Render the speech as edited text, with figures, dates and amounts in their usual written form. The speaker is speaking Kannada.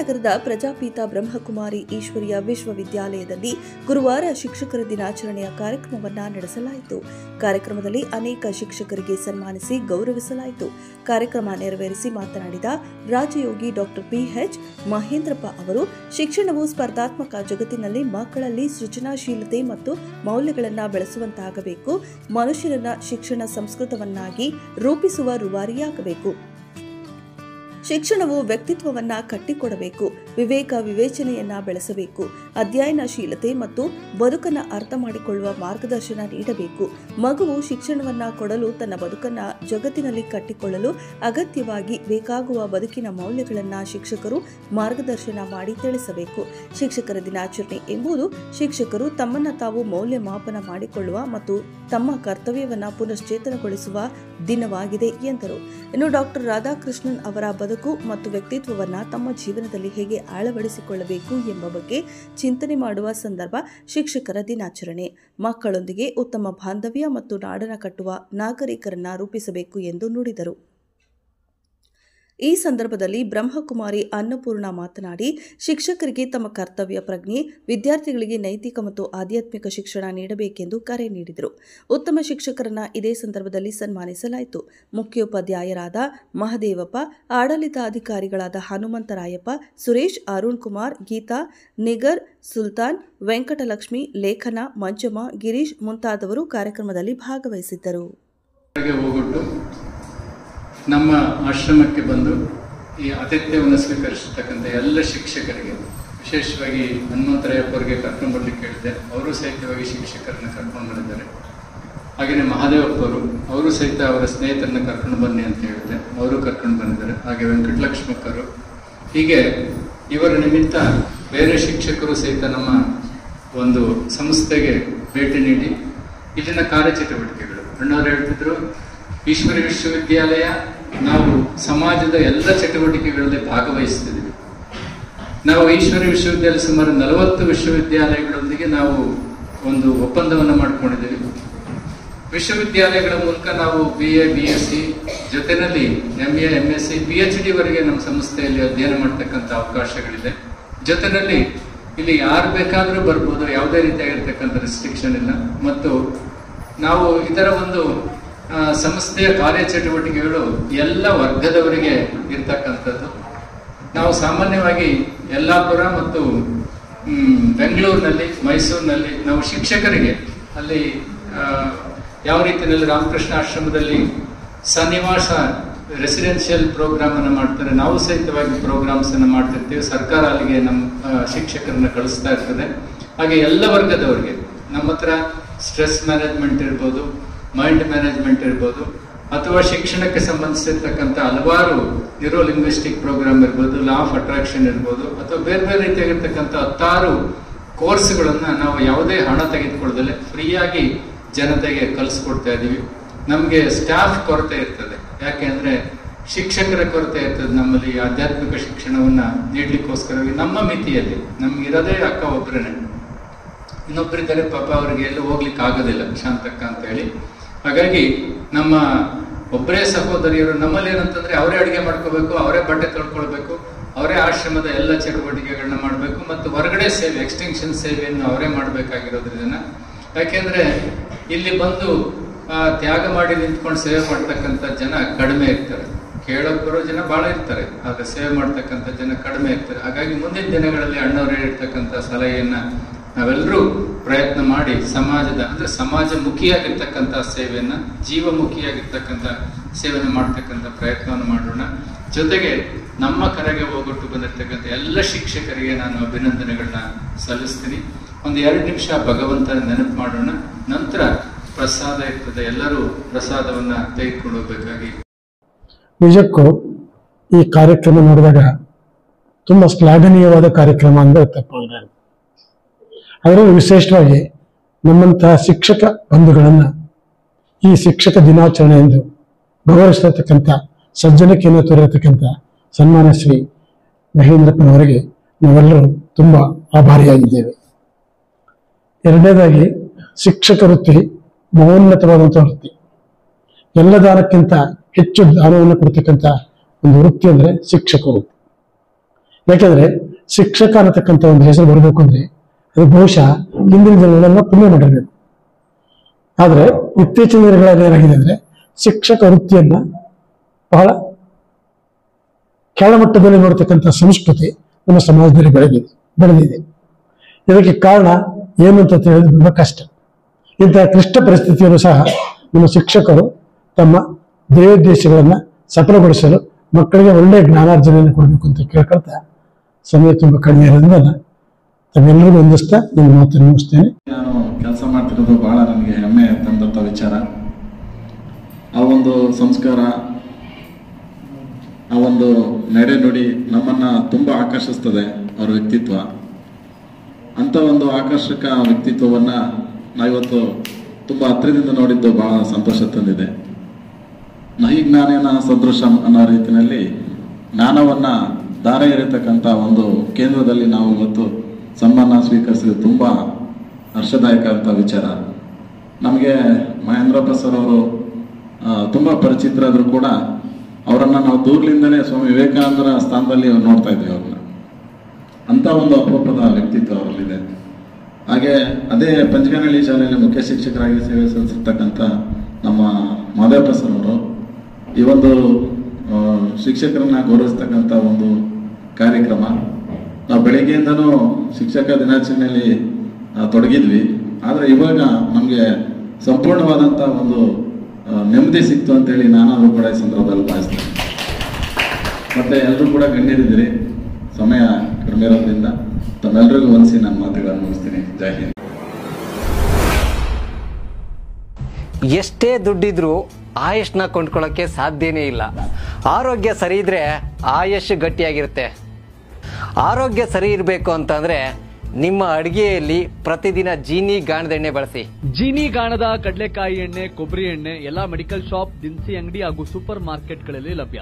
ನಗರದ ಪ್ರಜಾಪೀತ ಬ್ರಹ್ಮಕುಮಾರಿ ಈಶ್ವರಿಯ ವಿಶ್ವವಿದ್ಯಾಲಯದಲ್ಲಿ ಗುರುವಾರ ಶಿಕ್ಷಕರ ದಿನಾಚರಣೆಯ ಕಾರ್ಯಕ್ರಮವನ್ನು ನಡೆಸಲಾಯಿತು. ಕಾರ್ಯಕ್ರಮದಲ್ಲಿ ಅನೇಕ ಶಿಕ್ಷಕರಿಗೆ ಸನ್ಮಾನಿಸಿ ಗೌರವಿಸಲಾಯಿತು. ಕಾರ್ಯಕ್ರಮ ನೆರವೇರಿಸಿ ಮಾತನಾಡಿದ ರಾಜಯೋಗಿ ಡಾಕ್ಟರ್ PH ಮಹೇಂದ್ರಪ್ಪ ಅವರು, ಶಿಕ್ಷಣವು ಸ್ಪರ್ಧಾತ್ಮಕ ಜಗತ್ತಿನಲ್ಲಿ ಮಕ್ಕಳಲ್ಲಿ ಸೃಜನಶೀಲತೆ ಮತ್ತು ಮೌಲ್ಯಗಳನ್ನು ಬೆಳೆಸುವಂತಾಗಬೇಕು. ಮನುಷ್ಯರನ್ನ ಶಿಕ್ಷಣ ಸಂಸ್ಕೃತವನ್ನಾಗಿ ರೂಪಿಸುವ ರೂವಾರಿಯಾಗಬೇಕು. ಶಿಕ್ಷಣವು ವ್ಯಕ್ತಿತ್ವವನ್ನ ಕಟ್ಟಿಕೊಡಬೇಕು, ವಿವೇಕ ವಿವೇಚನೆಯನ್ನ ಬೆಳೆಸಬೇಕು, ಅಧ್ಯಯನಶೀಲತೆ ಮತ್ತು ಬದುಕನ್ನು ಅರ್ಥ ಮಾಡಿಕೊಳ್ಳುವ ಮಾರ್ಗದರ್ಶನ ನೀಡಬೇಕು. ಮಗುವು ಶಿಕ್ಷಣವನ್ನ ಕೊಡಲು ತನ್ನ ಬದುಕನ್ನ ಜಗತ್ತಿನಲ್ಲಿ ಕಟ್ಟಿಕೊಳ್ಳಲು ಅಗತ್ಯವಾಗಿ ಬೇಕಾಗುವ ಬದುಕಿನ ಮೌಲ್ಯಗಳನ್ನು ಶಿಕ್ಷಕರು ಮಾರ್ಗದರ್ಶನ ಮಾಡಿ ತಿಳಿಸಬೇಕು. ಶಿಕ್ಷಕರ ದಿನಾಚರಣೆ ಎಂಬುದು ಶಿಕ್ಷಕರು ತಮ್ಮನ್ನ ತಾವು ಮೌಲ್ಯಮಾಪನ ಮಾಡಿಕೊಳ್ಳುವ ಮತ್ತು ತಮ್ಮ ಕರ್ತವ್ಯವನ್ನ ಪುನಶ್ಚೇತನಗೊಳಿಸುವ ದಿನವಾಗಿದೆ ಎಂದರು. ಇನ್ನು ಡಾಕ್ಟರ್ ರಾಧಾಕೃಷ್ಣನ್ ಅವರ ಬದುಕು ಮತ್ತು ವ್ಯಕ್ತಿತ್ವವನ್ನು ತಮ್ಮ ಜೀವನದಲ್ಲಿ ಹೇಗೆ ಅಳವಡಿಸಿಕೊಳ್ಳಬೇಕು ಎಂಬ ಬಗ್ಗೆ ಚಿಂತನೆ ಮಾಡುವ ಸಂದರ್ಭ ಶಿಕ್ಷಕರ ದಿನಾಚರಣೆ. ಮಕ್ಕಳೊಂದಿಗೆ ಉತ್ತಮ ಬಾಂಧವ್ಯ ಮತ್ತು ನಾಡನ್ನು ಕಟ್ಟುವ ನಾಗರಿಕರನ್ನ ರೂಪಿಸಬೇಕು ಎಂದು ನುಡಿದರು. ಈ ಸಂದರ್ಭದಲ್ಲಿ ಬ್ರಹ್ಮಕುಮಾರಿ ಅನ್ನಪೂರ್ಣ ಮಾತನಾಡಿ, ಶಿಕ್ಷಕರಿಗೆ ತಮ್ಮ ಕರ್ತವ್ಯ ಪ್ರಜ್ಞೆ, ವಿದ್ಯಾರ್ಥಿಗಳಿಗೆ ನೈತಿಕ ಮತ್ತು ಆಧ್ಯಾತ್ಮಿಕ ಶಿಕ್ಷಣ ನೀಡಬೇಕೆಂದು ಕರೆ ನೀಡಿದರು. ಉತ್ತಮ ಶಿಕ್ಷಕರನ್ನ ಇದೇ ಸಂದರ್ಭದಲ್ಲಿ ಸನ್ಮಾನಿಸಲಾಯಿತು. ಮುಖ್ಯೋಪಾಧ್ಯಾಯರಾದ ಮಹದೇವಪ್ಪ, ಆಡಳಿತಾಧಿಕಾರಿಗಳಾದ ಹನುಮಂತರಾಯಪ್ಪ, ಸುರೇಶ್, ಅರುಣ್ ಕುಮಾರ್, ಗೀತಾ, ನಿಗರ್, ಸುಲ್ತಾನ್, ವೆಂಕಟಲಕ್ಷ್ಮಿ, ಲೇಖನ, ಮಂಜಮ್ಮ, ಗಿರೀಶ್ ಮುಂತಾದವರು ಕಾರ್ಯಕ್ರಮದಲ್ಲಿ ಭಾಗವಹಿಸಿದ್ದರು. ನಮ್ಮ ಆಶ್ರಮಕ್ಕೆ ಬಂದು ಈ ಆತಿಥ್ಯವನ್ನು ಸ್ವೀಕರಿಸತಕ್ಕಂಥ ಎಲ್ಲ ಶಿಕ್ಷಕರಿಗೆ, ವಿಶೇಷವಾಗಿ ಹನುಮಂತರಾಯಪ್ಪ ಅವರಿಗೆ ಕರ್ಕೊಂಡು ಬರ್ಲಿಕ್ಕೆ ಹೇಳಿದೆ. ಅವರು ಸಹಿತವಾಗಿ ಶಿಕ್ಷಕರನ್ನ ಕರ್ಕೊಂಡು ಬಂದಿದ್ದಾರೆ. ಹಾಗೆಯೇ ಮಹಾದೇವಪ್ಪ ಅವರು ಸಹಿತ ಅವರ ಸ್ನೇಹಿತರನ್ನ ಕರ್ಕೊಂಡು ಬನ್ನಿ ಅಂತ ಹೇಳಿದೆ, ಅವರು ಕರ್ಕೊಂಡು ಬಂದಿದ್ದಾರೆ. ಹಾಗೆ ವೆಂಕಟಲಕ್ಷ್ಮಕ್ಕರು, ಹೀಗೆ ಇವರ ನಿಮಿತ್ತ ಬೇರೆ ಶಿಕ್ಷಕರು ಸಹಿತ ನಮ್ಮ ಒಂದು ಸಂಸ್ಥೆಗೆ ಭೇಟಿ ನೀಡಿ ಇಲ್ಲಿನ ಕಾರ್ಯಚಟುವಟಿಕೆಗಳು, ಅಣ್ಣವರು ಹೇಳ್ತಿದ್ರು, ಈಶ್ವರಿ ವಿಶ್ವವಿದ್ಯಾಲಯ ನಾವು ಸಮಾಜದ ಎಲ್ಲ ಚಟುವಟಿಕೆಗಳಲ್ಲಿ ಭಾಗವಹಿಸ್ತಿದ್ದೀವಿ. ನಾವು ಈಶ್ವರಿ ವಿಶ್ವವಿದ್ಯಾಲಯ ಸುಮಾರು 40 ವಿಶ್ವವಿದ್ಯಾಲಯಗಳೊಂದಿಗೆ ನಾವು ಒಂದು ಒಪ್ಪಂದವನ್ನು ಮಾಡ್ಕೊಂಡಿದ್ದೀವಿ. ವಿಶ್ವವಿದ್ಯಾಲಯಗಳ ಮೂಲಕ ನಾವು BA, BSc ಜೊತೆಯಲ್ಲಿ MA, MSc, PhD ವರೆಗೆ ನಮ್ಮ ಸಂಸ್ಥೆಯಲ್ಲಿ ಅಧ್ಯಯನ ಮಾಡ್ತಕ್ಕಂಥ ಅವಕಾಶಗಳಿದೆ. ಜೊತೆಯಲ್ಲಿ ಇಲ್ಲಿ ಯಾರು ಬೇಕಾದರೂ ಬರ್ಬೋದು, ಯಾವುದೇ ರೀತಿಯಾಗಿರ್ತಕ್ಕಂಥ ರೆಸ್ಟ್ರಿಕ್ಷನ್ ಇಲ್ಲ. ಮತ್ತು ನಾವು ಇದರ ಒಂದು ಸಂಸ್ಥೆಯ ಕಾರ್ಯಚಟುವಟಿಕೆಗಳು ಎಲ್ಲ ವರ್ಗದವರಿಗೆ ಇರ್ತಕ್ಕಂಥದ್ದು. ನಾವು ಸಾಮಾನ್ಯವಾಗಿ ಯಲ್ಲಾಪುರ ಮತ್ತು ಬೆಂಗಳೂರಿನಲ್ಲಿ, ಮೈಸೂರಿನಲ್ಲಿ ನಾವು ಶಿಕ್ಷಕರಿಗೆ ಅಲ್ಲಿ ಯಾವ ರೀತಿಯಲ್ಲಿ ರಾಮಕೃಷ್ಣ ಆಶ್ರಮದಲ್ಲಿ ಸನ್ನಿವಾಸ ರೆಸಿಡೆನ್ಷಿಯಲ್ ಪ್ರೋಗ್ರಾಮ್ ಅನ್ನು ಮಾಡ್ತಾರೆ, ನಾವು ಸಹಿತವಾಗಿ ಪ್ರೋಗ್ರಾಮ್ಸ್ ಅನ್ನು ಮಾಡ್ತಿರ್ತೀವಿ. ಸರ್ಕಾರ ಅಲ್ಲಿಗೆ ನಮ್ಮ ಶಿಕ್ಷಕರನ್ನ ಕಳಿಸ್ತಾ ಇರ್ತದೆ. ಹಾಗೆ ಎಲ್ಲ ವರ್ಗದವರಿಗೆ ನಮ್ಮ ಹತ್ರ ಸ್ಟ್ರೆಸ್ ಮ್ಯಾನೇಜ್ಮೆಂಟ್ ಇರ್ಬೋದು, ಮೈಂಡ್ ಮ್ಯಾನೇಜ್ಮೆಂಟ್ ಇರ್ಬೋದು, ಅಥವಾ ಶಿಕ್ಷಣಕ್ಕೆ ಸಂಬಂಧಿಸಿರ್ತಕ್ಕಂಥ ಹಲವಾರು ನ್ಯೂರೋ ಲಿಂಗ್ವಿಸ್ಟಿಕ್ ಪ್ರೋಗ್ರಾಮ್ ಇರ್ಬೋದು, ಲಾ ಆಫ್ ಅಟ್ರಾಕ್ಷನ್ ಇರ್ಬೋದು, ಅಥವಾ ಬೇರೆ ಬೇರೆ ರೀತಿಯಾಗಿರ್ತಕ್ಕಂಥ 10 ಕೋರ್ಸ್ಗಳನ್ನ ನಾವು ಯಾವುದೇ ಹಣ ತೆಗೆದುಕೊಳ್ಳದಲ್ಲೇ ಫ್ರೀಯಾಗಿ ಜನತೆಗೆ ಕಲಿಸ್ಕೊಡ್ತಾ ಇದ್ದೀವಿ. ನಮಗೆ ಸ್ಟಾಫ್ ಕೊರತೆ ಇರ್ತದೆ, ಯಾಕೆಂದ್ರೆ ಶಿಕ್ಷಕರ ಕೊರತೆ ಇರ್ತದೆ. ನಮ್ಮಲ್ಲಿ ಆಧ್ಯಾತ್ಮಿಕ ಶಿಕ್ಷಣವನ್ನ ನೀಡ್ಲಿಕ್ಕೋಸ್ಕರವಾಗಿ ನಮ್ಮ ಮಿತಿಯಲ್ಲಿ ನಮ್ಗಿರೋದೇ ಅಕ್ಕ ಒಬ್ಬರೇ, ಇನ್ನೊಬ್ಬರಿದ್ದಾರೆ ಪಾಪ ಅವರಿಗೆ ಎಲ್ಲೂ ಹೋಗ್ಲಿಕ್ಕೆ ಆಗೋದಿಲ್ಲ, ಶಾಂತಕ್ಕ ಅಂತ ಹೇಳಿ. ಹಾಗಾಗಿ ನಮ್ಮ ಒಬ್ಬರೇ ಸಹೋದರಿಯರು ನಮ್ಮಲ್ಲಿ ಏನಂತಂದ್ರೆ ಅವರೇ ಅಡುಗೆ ಮಾಡ್ಕೋಬೇಕು, ಅವರೇ ಬಟ್ಟೆ ತೊಳ್ಕೊಳ್ಬೇಕು, ಅವರೇ ಆಶ್ರಮದ ಎಲ್ಲ ಚಟುವಟಿಕೆಗಳನ್ನ ಮಾಡಬೇಕು, ಮತ್ತು ಹೊರಗಡೆ ಸೇವೆ, ಎಕ್ಸ್ಟೆನ್ಷನ್ ಸೇವೆಯನ್ನು ಅವರೇ ಮಾಡಬೇಕಾಗಿರೋದ್ರಿಂದ. ಯಾಕೆಂದ್ರೆ ಇಲ್ಲಿ ಬಂದು ತ್ಯಾಗ ಮಾಡಿ ನಿಂತ್ಕೊಂಡು ಸೇವೆ ಮಾಡ್ತಕ್ಕಂಥ ಜನ ಕಡಿಮೆ ಇರ್ತಾರೆ. ಕೇಳೋಕ್ ಬರೋ ಜನ ಬಹಳ ಇರ್ತಾರೆ, ಆದ್ರೆ ಸೇವೆ ಮಾಡ್ತಕ್ಕಂಥ ಜನ ಕಡಿಮೆ ಇರ್ತಾರೆ. ಹಾಗಾಗಿ ಮುಂದಿನ ದಿನಗಳಲ್ಲಿ ಅಣ್ಣವ್ರು ಹೇಳಿರ್ತಕ್ಕಂಥ ಸಲಹೆಯನ್ನ ನಾವೆಲ್ಲರೂ ಪ್ರಯತ್ನ ಮಾಡಿ ಸಮಾಜದ ಅಂದ್ರೆ ಸಮಾಜಮುಖಿಯಾಗಿರ್ತಕ್ಕಂಥ ಸೇವೆಯನ್ನ, ಜೀವಮುಖಿಯಾಗಿರ್ತಕ್ಕಂಥ ಸೇವೆಯನ್ನು ಮಾಡ್ತಕ್ಕಂಥ ಪ್ರಯತ್ನವನ್ನು ಮಾಡೋಣ. ಜೊತೆಗೆ ನಮ್ಮ ಕರೆಗೆ ಹೋಗೊಟ್ಟು ಬಂದಿರ್ತಕ್ಕಂಥ ಎಲ್ಲ ಶಿಕ್ಷಕರಿಗೆ ನಾನು ಅಭಿನಂದನೆಗಳನ್ನ ಸಲ್ಲಿಸ್ತೀನಿ. ಒಂದು 2 ನಿಮಿಷ ಭಗವಂತನ ನೆನಪು ಮಾಡೋಣ, ನಂತರ ಪ್ರಸಾದ ಇರ್ತದೆ, ಎಲ್ಲರೂ ಪ್ರಸಾದವನ್ನ ತೆಗೆದುಕೊಂಡು ಹೋಗ್ಬೇಕಾಗಿ. ನಿಜಕ್ಕೂ ಈ ಕಾರ್ಯಕ್ರಮ ನೋಡಿದಾಗ ತುಂಬಾ ಶ್ಲಾಘನೀಯವಾದ ಕಾರ್ಯಕ್ರಮ ಅಂದ್ರೆ ತಪ್ಪಾಗಲಾರದು. ಅದರಲ್ಲೂ ವಿಶೇಷವಾಗಿ ನಮ್ಮಂತಹ ಶಿಕ್ಷಕ ಬಂಧುಗಳನ್ನ ಈ ಶಿಕ್ಷಕ ದಿನಾಚರಣೆ ಎಂದು ಗೌರವಿಸತಕ್ಕಂಥ ಸಜ್ಜನಿಕೆಯನ್ನು ತೋರಿರತಕ್ಕಂಥ ಸನ್ಮಾನ್ಯ ಶ್ರೀ ಮಹೇಂದ್ರಪ್ಪನವರಿಗೆ ನಾವೆಲ್ಲರೂ ತುಂಬಾ ಆಭಾರಿಯಾಗಿದ್ದೇವೆ. ಎರಡನೇದಾಗಿ, ಶಿಕ್ಷಕ ವೃತ್ತಿ ಮಹೋನ್ನತವಾದಂತಹ ವೃತ್ತಿ. ಎಲ್ಲ ದಾನಕ್ಕಿಂತ ಹೆಚ್ಚು ದಾನವನ್ನು ಕೊಡ್ತಕ್ಕಂಥ ಒಂದು ವೃತ್ತಿ ಅಂದ್ರೆ ಶಿಕ್ಷಕ ವೃತ್ತಿ. ಯಾಕೆಂದ್ರೆ ಶಿಕ್ಷಕ ಅನ್ನತಕ್ಕಂಥ ಒಂದು ಹೆಸರು ಬರಬೇಕು ಅಂದ್ರೆ ಅದು ಬಹುಶಃ ಹಿಂದಿನ ಜನಗಳೆಲ್ಲ ಪುಣ್ಯ ಮಾಡಿರ್ಬೇಕು. ಆದ್ರೆ ಇತ್ತೀಚಿನ ದಿನಗಳಲ್ಲಿ ಏನಾಗಿದೆ ಅಂದ್ರೆ ಶಿಕ್ಷಕ ವೃತ್ತಿಯನ್ನ ಬಹಳ ಕೆಳಮಟ್ಟದಲ್ಲಿ ನೋಡ್ತಕ್ಕಂಥ ಸಂಸ್ಕೃತಿ ನಮ್ಮ ಸಮಾಜದಲ್ಲಿ ಬೆಳೆದಿದೆ. ಇದಕ್ಕೆ ಕಾರಣ ಏನು ಅಂತ ತಿಳಿದು ತುಂಬಾ ಕಷ್ಟ. ಇಂತಹ ಕ್ಲಿಷ್ಟ ಪರಿಸ್ಥಿತಿಯಲ್ಲೂ ಸಹ ನಮ್ಮ ಶಿಕ್ಷಕರು ತಮ್ಮ ಧ್ಯೇಯೋದ್ದೇಶಗಳನ್ನ ಸಫಲಗೊಳಿಸಲು ಮಕ್ಕಳಿಗೆ ಒಳ್ಳೆಯ ಜ್ಞಾನಾರ್ಜನೆಯನ್ನು ಕೊಡಬೇಕು ಅಂತ ಕೇಳ್ಕೊಳ್ತಾ ಸಮಯ ತುಂಬಾ ಕಡಿಮೆ ಇರೋದ್ರಿಂದ ತಮ್ಮೆಲ್ಲರಿಗೂ ಹೊಂದಿಸ್ತಾ ನನ್ನ ಮಾತನ್ನು ಮುಗಿಸ್ತೇನೆ. ನಾನು ಕೆಲಸ ಮಾಡ್ತಿರೋದು ಬಹಳ ನನಗೆ ಹೆಮ್ಮೆ ತಂದಂಥ ವಿಚಾರ. ಆ ಒಂದು ಸಂಸ್ಕಾರ, ಆ ಒಂದು ನಡೆ ನುಡಿ ನಮ್ಮನ್ನ ತುಂಬಾ ಆಕರ್ಷಿಸ್ತದೆ. ಅವರ ವ್ಯಕ್ತಿತ್ವ, ಅಂತ ಒಂದು ಆಕರ್ಷಕ ವ್ಯಕ್ತಿತ್ವವನ್ನ ನಾವಿವತ್ತು ತುಂಬಾ ಹತ್ತಿರದಿಂದ ನೋಡಿದ್ದು ಬಹಳ ಸಂತೋಷ ತಂದಿದೆ. ನಹಿ ಜ್ಞಾನೇನ ಸದೃಶಂ ಅನ್ನೋ ರೀತಿಯಲ್ಲಿ ಜ್ಞಾನವನ್ನ ದಾರ ಎರೆತಕ್ಕಂಥ ಒಂದು ಕೇಂದ್ರದಲ್ಲಿ ನಾವು ಇವತ್ತು ಸನ್ಮಾನ ಸ್ವೀಕರಿಸಿದ ತುಂಬಾ ಹರ್ಷದಾಯಕ ಅಂತ ವಿಚಾರ. ನಮಗೆ ಮಹೇಂದ್ರಪ್ಪ ಸರ್ ಅವರು ತುಂಬಾ ಪರಿಚಿತರಾದ್ರು ಕೂಡ ಅವರನ್ನ ನಾವು ದೂರದಿಂದಲೇ ಸ್ವಾಮಿ ವಿವೇಕಾನಂದರ ಸ್ಥಾನದಲ್ಲಿ ನೋಡ್ತಾ ಇದ್ವಿ ಅವ್ರನ್ನ. ಅಂತ ಒಂದು ಅಪರೂಪದ ವ್ಯಕ್ತಿತ್ವ ಅವರಲ್ಲಿದೆ. ಹಾಗೆ ಅದೇ ಪಂಚಗನಹಳ್ಳಿ ಶಾಲೆಯಲ್ಲಿ ಮುಖ್ಯ ಶಿಕ್ಷಕರಾಗಿ ಸೇವೆ ಸಲ್ಲಿಸಿರ್ತಕ್ಕಂಥ ನಮ್ಮ ಮಾದೇವಪ್ಪ ಸರ್ ಅವರು ಈ ಒಂದು ಶಿಕ್ಷಕರನ್ನ ಗೌರವಿಸ್ತಕ್ಕಂಥ ಒಂದು ಕಾರ್ಯಕ್ರಮ ನಾವು ಬೆಳಿಗ್ಗೆಯಿಂದನೂ ಶಿಕ್ಷಕ ದಿನಾಚರಣೆಯಲ್ಲಿ ತೊಡಗಿದ್ವಿ. ಆದರೆ ಇವಾಗ ನಮಗೆ ಸಂಪೂರ್ಣವಾದಂಥ ಒಂದು ನೆಮ್ಮದಿ ಸಿಕ್ತು ಅಂತೇಳಿ ನಾನಾದರೂ ಕೂಡ ಈ ಸಂದರ್ಭದಲ್ಲಿ ಭಾವಿಸ್ತೇನೆ. ಮತ್ತೆ ಎಲ್ಲರೂ ಕೂಡ ಗಣ್ಯರಿದ್ದೀರಿ. ಸಮಯ ಕಡಿಮೆ ಇರೋದ್ರಿಂದ ತಮ್ಮೆಲ್ಲರಿಗೂ ಹೊಂದಿಸಿ ನನ್ನ ಮಾತುಗಳನ್ನು ಮುಗಿಸ್ತೀನಿ. ಜೈ ಹಿಂದ್. ಎಷ್ಟೇ ದುಡ್ಡಿದ್ರೂ ಆಯುಷ್ನ ಕೊಂಡ್ಕೊಳ್ಳೋಕ್ಕೆ ಸಾಧ್ಯನೇ ಇಲ್ಲ. ಆರೋಗ್ಯ ಸರಿ ಇದ್ರೆ ಆಯುಷ್ ಗಟ್ಟಿಯಾಗಿರುತ್ತೆ. ಆರೋಗ್ಯ ಸರಿ ಇರಬೇಕು ಅಂತಂದ್ರೆ ನಿಮ್ಮ ಅಡಿಗೆಯಲ್ಲಿ ಪ್ರತಿದಿನ ಜೀನಿ ಗಾಣದ ಎಣ್ಣೆ ಬಳಸಿ. ಜೀನಿ ಗಾಣದ ಕಡಲೆಕಾಯಿ ಎಣ್ಣೆ, ಕೊಬ್ಬರಿ ಎಣ್ಣೆ ಎಲ್ಲ ಮೆಡಿಕಲ್ ಶಾಪ್, ದಿನಸಿ ಅಂಗಡಿ ಹಾಗೂ ಸೂಪರ್ ಮಾರ್ಕೆಟ್ಗಳಲ್ಲಿ ಲಭ್ಯ.